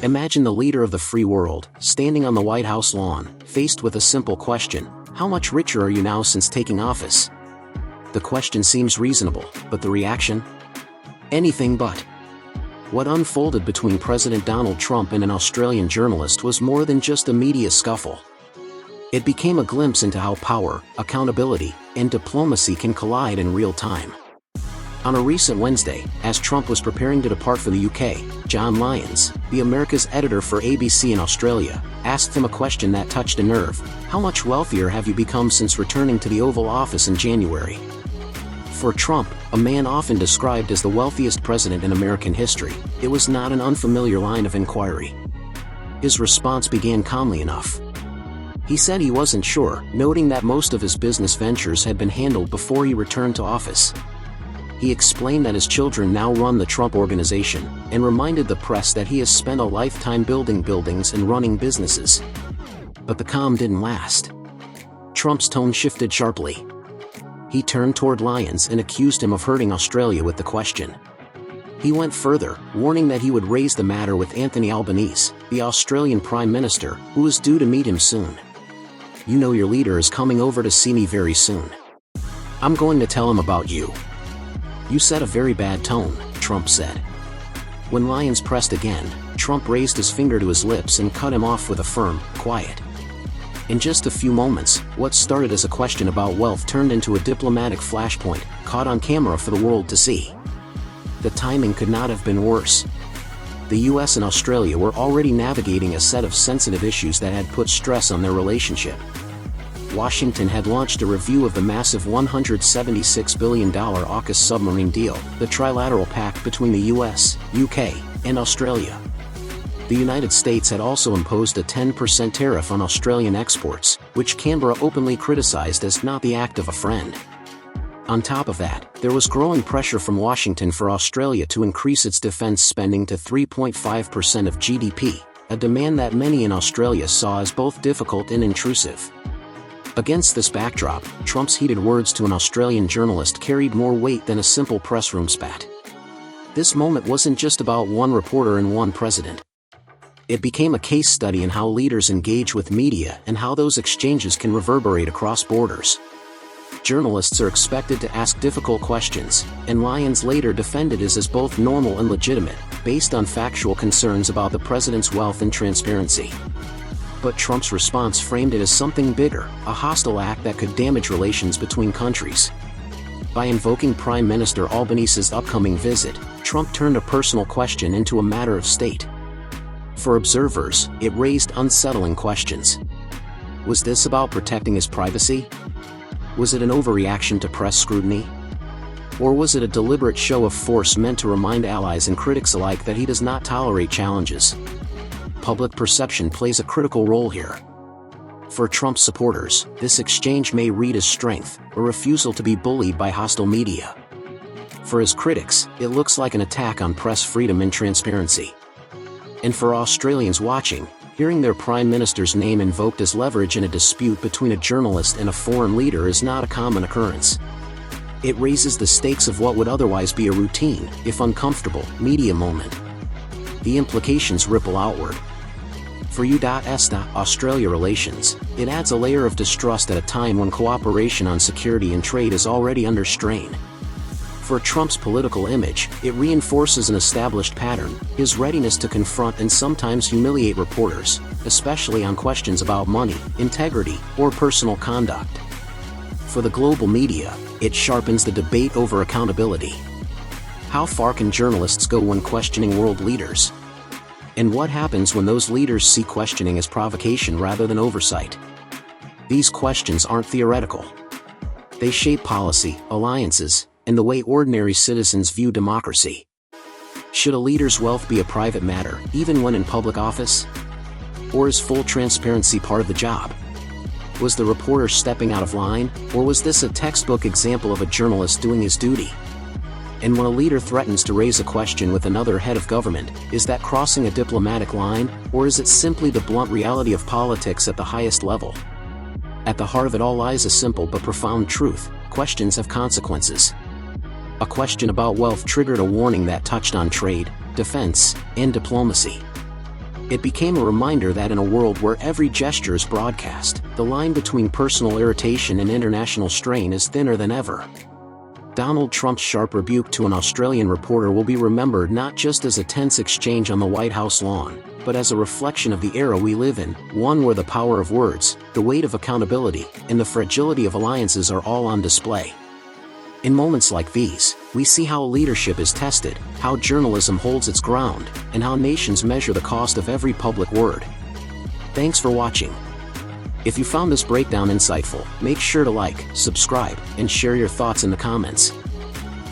Imagine the leader of the free world, standing on the White House lawn, faced with a simple question: how much richer are you now since taking office? The question seems reasonable, but the reaction? Anything but. What unfolded between President Donald Trump and an Australian journalist was more than just a media scuffle. It became a glimpse into how power, accountability, and diplomacy can collide in real time. On a recent Wednesday, as Trump was preparing to depart for the UK, John Lyons, the America's editor for ABC in Australia, asked him a question that touched a nerve: how much wealthier have you become since returning to the Oval Office in January? For Trump, a man often described as the wealthiest president in American history, it was not an unfamiliar line of inquiry. His response began calmly enough. He said he wasn't sure, noting that most of his business ventures had been handled before he returned to office. He explained that his children now run the Trump Organization, and reminded the press that he has spent a lifetime building buildings and running businesses. But the calm didn't last. Trump's tone shifted sharply. He turned toward Lyons and accused him of hurting Australia with the question. He went further, warning that he would raise the matter with Anthony Albanese, the Australian Prime Minister, who was due to meet him soon. "You know your leader is coming over to see me very soon. I'm going to tell him about you." "You set a very bad tone," Trump said. When Lyons pressed again, Trump raised his finger to his lips and cut him off with a firm, "Quiet." In just a few moments, what started as a question about wealth turned into a diplomatic flashpoint, caught on camera for the world to see. The timing could not have been worse. The US and Australia were already navigating a set of sensitive issues that had put stress on their relationship. Washington had launched a review of the massive $176 billion AUKUS submarine deal, the trilateral pact between the US, UK, and Australia. The United States had also imposed a 10% tariff on Australian exports, which Canberra openly criticized as not the act of a friend. On top of that, there was growing pressure from Washington for Australia to increase its defense spending to 3.5% of GDP, a demand that many in Australia saw as both difficult and intrusive. Against this backdrop, Trump's heated words to an Australian journalist carried more weight than a simple press room spat. This moment wasn't just about one reporter and one president. It became a case study in how leaders engage with media and how those exchanges can reverberate across borders. Journalists are expected to ask difficult questions, and Lyons later defended it as both normal and legitimate, based on factual concerns about the president's wealth and transparency. But Trump's response framed it as something bigger, a hostile act that could damage relations between countries. By invoking Prime Minister Albanese's upcoming visit, Trump turned a personal question into a matter of state. For observers, it raised unsettling questions. Was this about protecting his privacy? Was it an overreaction to press scrutiny? Or was it a deliberate show of force meant to remind allies and critics alike that he does not tolerate challenges? Public perception plays a critical role here. For Trump supporters, this exchange may read as strength, a refusal to be bullied by hostile media. For his critics, it looks like an attack on press freedom and transparency. And for Australians watching, hearing their Prime Minister's name invoked as leverage in a dispute between a journalist and a foreign leader is not a common occurrence. It raises the stakes of what would otherwise be a routine, if uncomfortable, media moment. The implications ripple outward. For U.S. Australia relations, it adds a layer of distrust at a time when cooperation on security and trade is already under strain. For Trump's political image, it reinforces an established pattern, his readiness to confront and sometimes humiliate reporters, especially on questions about money, integrity, or personal conduct. For the global media, it sharpens the debate over accountability. How far can journalists go when questioning world leaders? And what happens when those leaders see questioning as provocation rather than oversight? These questions aren't theoretical. They shape policy, alliances, and the way ordinary citizens view democracy. Should a leader's wealth be a private matter, even when in public office? Or is full transparency part of the job? Was the reporter stepping out of line, or was this a textbook example of a journalist doing his duty? And when a leader threatens to raise a question with another head of government, is that crossing a diplomatic line, or is it simply the blunt reality of politics at the highest level? At the heart of it all lies a simple but profound truth: questions have consequences. A question about wealth triggered a warning that touched on trade, defense, and diplomacy. It became a reminder that in a world where every gesture is broadcast, the line between personal irritation and international strain is thinner than ever. Donald Trump's sharp rebuke to an Australian reporter will be remembered not just as a tense exchange on the White House lawn, but as a reflection of the era we live in, one where the power of words, the weight of accountability, and the fragility of alliances are all on display. In moments like these, we see how leadership is tested, how journalism holds its ground, and how nations measure the cost of every public word. Thanks for watching. If you found this breakdown insightful, make sure to like, subscribe, and share your thoughts in the comments.